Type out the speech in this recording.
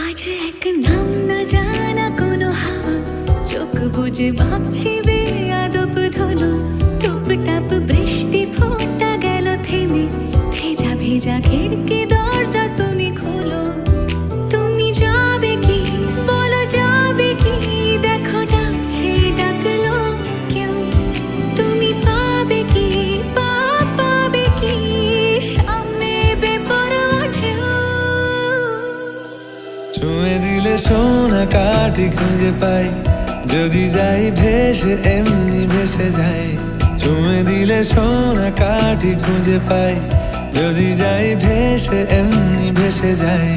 আজ এক নাম না জানা কোনো হাওয়া, চোখ বুজে ভাবছি বেয়াদব ধনু। টুপটাপ বৃষ্টি ফোঁটা গেল থেমে, ভেজা ভেজা খিড়কি দরজা তুমি খোলো। তুমি যাবে কি বলো, যাবে কি? দেখো ডাকছে ডাকলো কেউ। তুমি পাবে কি পাবে কি সামনে বেপরোয়া ঢেউ। ছুঁয়ে দিলে সোনা কাঠি খুঁজে পাই, যদি যাই ভেসে এমনি ভেসে যাই। ছুঁয়ে দিলে সোনা কাঠি খুঁজে পাই, যদি যাই ভেসে এমনি ভেসে যাই।